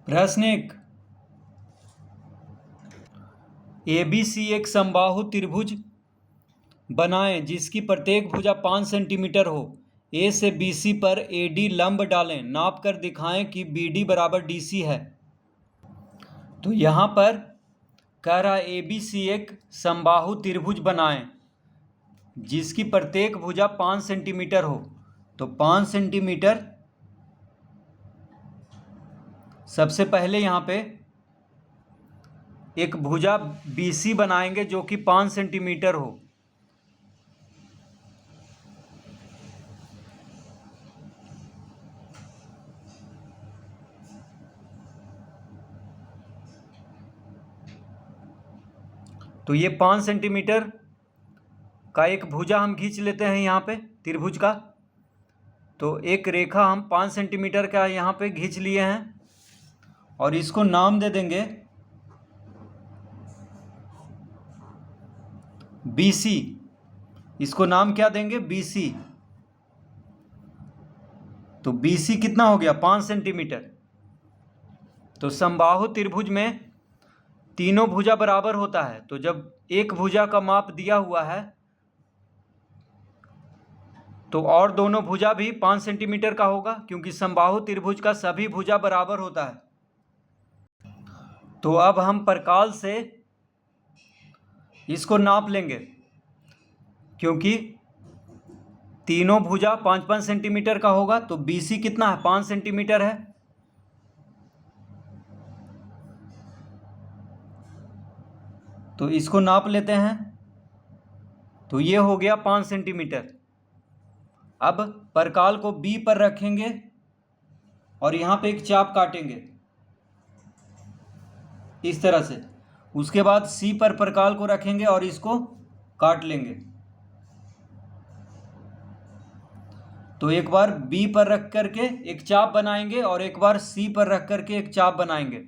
प्रश्न 1। ABC एक समबाहु त्रिभुज बनाएं जिसकी प्रत्येक भुजा 5 सेंटीमीटर हो। A से BC पर AD लंब डालें, नाप कर दिखाएं कि BD बराबर DC है। तो यहाँ पर कह रहा है ABC एक समबाहु त्रिभुज बनाएं जिसकी प्रत्येक भुजा 5 सेंटीमीटर हो। तो 5 सेंटीमीटर सबसे पहले यहाँ पे एक भुजा BC बनाएंगे जो कि 5 सेंटीमीटर हो। तो ये 5 सेंटीमीटर का एक भुजा हम खींच लेते हैं यहाँ पे त्रिभुज का। तो एक रेखा हम 5 सेंटीमीटर का यहाँ पे खींच लिए हैं और इसको नाम दे देंगे BC। इसको नाम क्या देंगे? BC। तो BC कितना हो गया? 5 सेंटीमीटर। तो समबाहु त्रिभुज में तीनों भुजा बराबर होता है। तो जब एक भुजा का माप दिया हुआ है तो और दोनों भुजा भी 5 सेंटीमीटर का होगा, क्योंकि समबाहु त्रिभुज का सभी भुजा बराबर होता है। तो अब हम प्रकाल से इसको नाप लेंगे, क्योंकि तीनों भुजा 5-5 सेंटीमीटर का होगा। तो BC कितना है? 5 सेंटीमीटर है। तो इसको नाप लेते हैं। तो ये हो गया 5 सेंटीमीटर। अब प्रकाल को B पर रखेंगे और यहाँ पे एक चाप काटेंगे इस तरह से। उसके बाद C पर प्रकाल को रखेंगे और इसको काट लेंगे। तो एक बार B पर रख करके एक चाप बनाएंगे और एक बार C पर रख करके एक चाप बनाएंगे।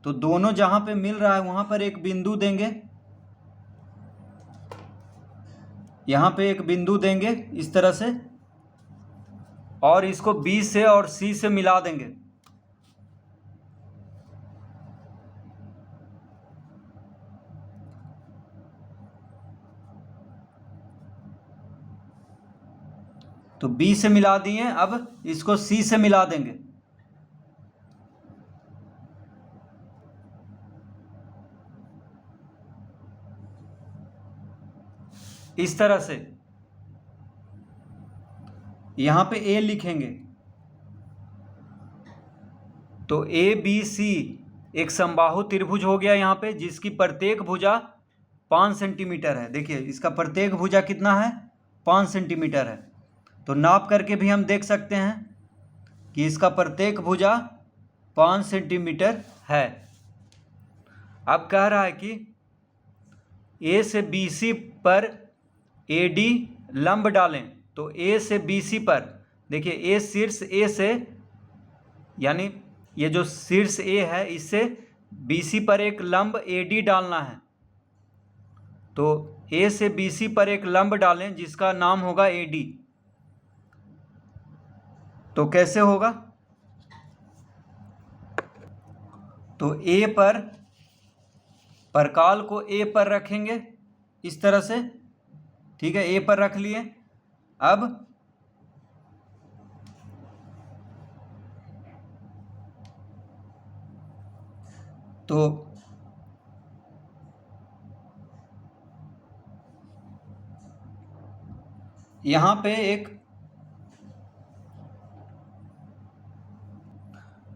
तो दोनों जहां पे मिल रहा है वहां पर एक बिंदु देंगे। यहाँ पे एक बिंदु देंगे इस तरह से और इसको B से और C से मिला देंगे। तो B से मिला दिए, अब इसको C से मिला देंगे। इस तरह से यहां पे A लिखेंगे। तो ABC एक समबाहु त्रिभुज हो गया यहाँ पे, जिसकी प्रत्येक भुजा 5 सेंटीमीटर है। देखिए इसका प्रत्येक भुजा कितना है? 5 सेंटीमीटर है। तो नाप करके भी हम देख सकते हैं कि इसका प्रत्येक भुजा 5 सेंटीमीटर है। अब कह रहा है कि A से BC पर AD लंब डालें। तो A से BC पर देखिए, A शीर्ष A से, यानी ये जो शीर्ष A है इससे BC पर एक लंब AD डालना है। तो A से BC पर एक लंब डालें जिसका नाम होगा AD। तो कैसे होगा? तो A पर प्रकाल को A पर रखेंगे इस तरह से। ठीक है, A पर रख लिए। अब तो यहां पे एक,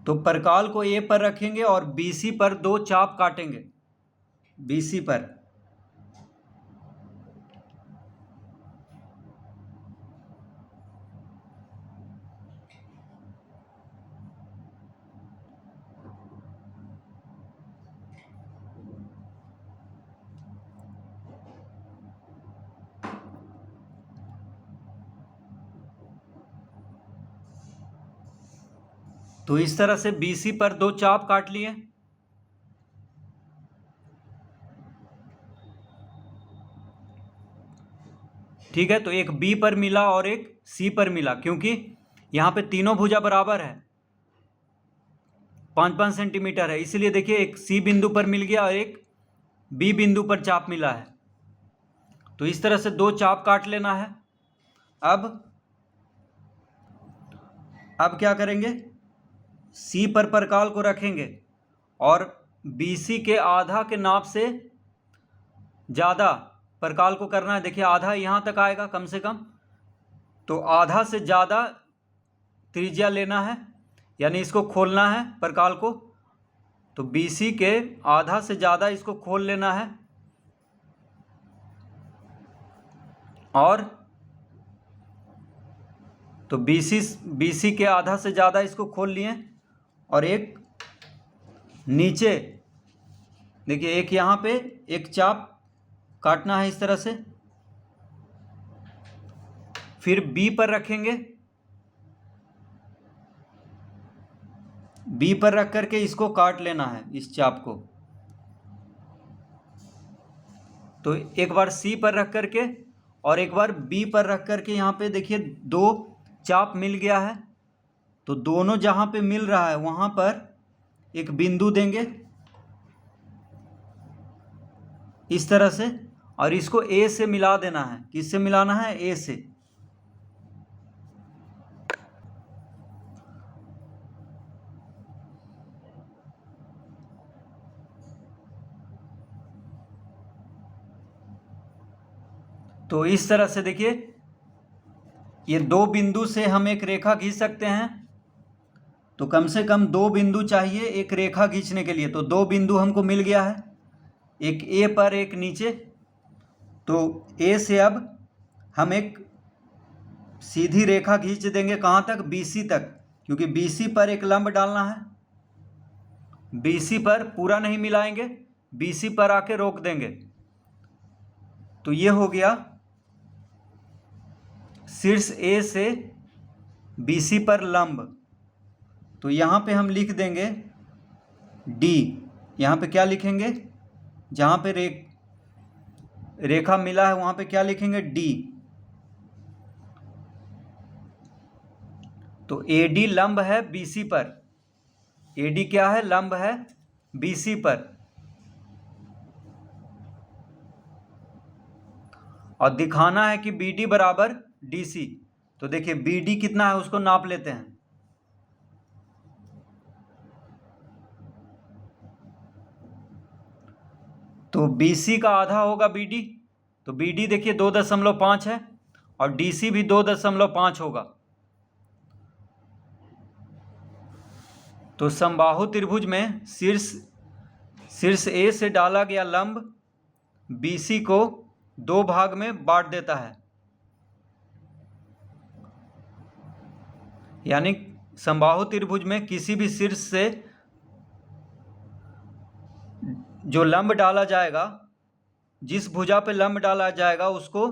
तो प्रकाल को A पर रखेंगे और BC पर 2 चाप काटेंगे। BC पर तो इस तरह से BC पर 2 चाप काट लिए। ठीक है, तो एक B पर मिला और एक C पर मिला, क्योंकि यहाँ पे तीनों भुजा बराबर है। 5-5 सेंटीमीटर है, इसलिए देखिए एक सी बिंदु पर मिल गया और एक बी बिंदु पर चाप मिला है। तो इस तरह से दो चाप काट लेना है। अब क्या करेंगे, सी पर परकाल को रखेंगे और BC के आधा के नाप से ज़्यादा परकाल को करना है। देखिए आधा यहाँ तक आएगा कम से कम, तो आधा से ज़्यादा त्रिज्या लेना है, यानी इसको खोलना है परकाल को। तो BC के आधा से ज़्यादा इसको खोल लेना है और तो BC के आधा से ज़्यादा इसको खोल लिए और एक नीचे देखिए एक यहाँ पे एक चाप काटना है इस तरह से। फिर B पर रखेंगे, B पर रख करके इसको काट लेना है इस चाप को। तो एक बार C पर रख करके और एक बार B पर रख करके यहाँ पे देखिए दो चाप मिल गया है। तो दोनों जहाँ पे मिल रहा है वहाँ पर एक बिंदु देंगे इस तरह से और इसको A से मिला देना है। किससे मिलाना है? A से। तो इस तरह से देखिए ये दो बिंदु से हम एक रेखा खींच सकते हैं। तो कम से कम दो बिंदु चाहिए एक रेखा खींचने के लिए। तो दो बिंदु हमको मिल गया है, एक A पर एक नीचे। तो A से अब हम एक सीधी रेखा खींच देंगे कहाँ तक? BC तक, क्योंकि BC पर एक लंब डालना है। BC पर पूरा नहीं मिलाएंगे, BC पर आके रोक देंगे। तो ये हो गया शीर्ष A से BC पर लंब। तो यहाँ पे हम लिख देंगे D। यहाँ पे क्या लिखेंगे? जहाँ पे रेखा मिला है वहाँ पे क्या लिखेंगे? D। तो AD लंब है BC पर। AD क्या है? लंब है BC पर। और दिखाना है कि BD बराबर DC। तो देखिए BD कितना है उसको नाप लेते हैं। तो BC का आधा होगा BD। तो BD देखिए 2.5 है और DC भी 2.5 होगा। तो समबाहु त्रिभुज में शीर्ष A से डाला गया लंब BC को दो भाग में बांट देता है। यानी समबाहु त्रिभुज में किसी भी शीर्ष से जो लंब डाला जाएगा, जिस भुजा पे लंब डाला जाएगा उसको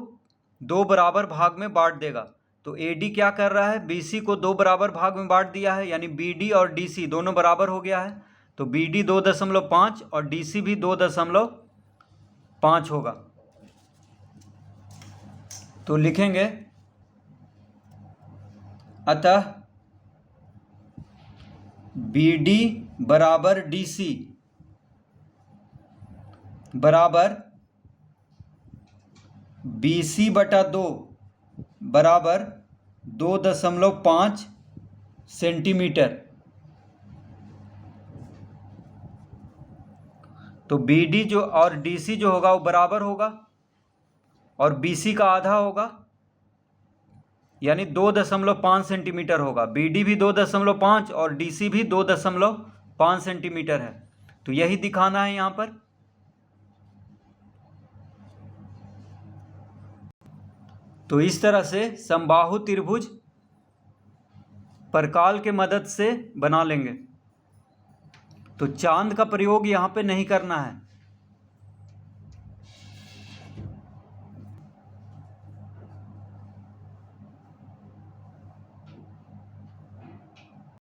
दो बराबर भाग में बांट देगा। तो AD क्या कर रहा है? BC को दो बराबर भाग में बांट दिया है, यानी BD और DC दोनों बराबर हो गया है। तो BD 2.5 और DC भी 2.5 होगा। तो लिखेंगे अतः BD बराबर DC बराबर BC बटा 2 बराबर 2.5 सेंटीमीटर। तो BD जो और DC जो होगा वो बराबर होगा और BC का आधा होगा, यानी 2.5 सेंटीमीटर होगा। BD भी 2.5 और DC भी 2.5 सेंटीमीटर है। तो यही दिखाना है यहाँ पर। तो इस तरह से समबाहु त्रिभुज परकाल के मदद से बना लेंगे। तो चांद का प्रयोग यहाँ पे नहीं करना है।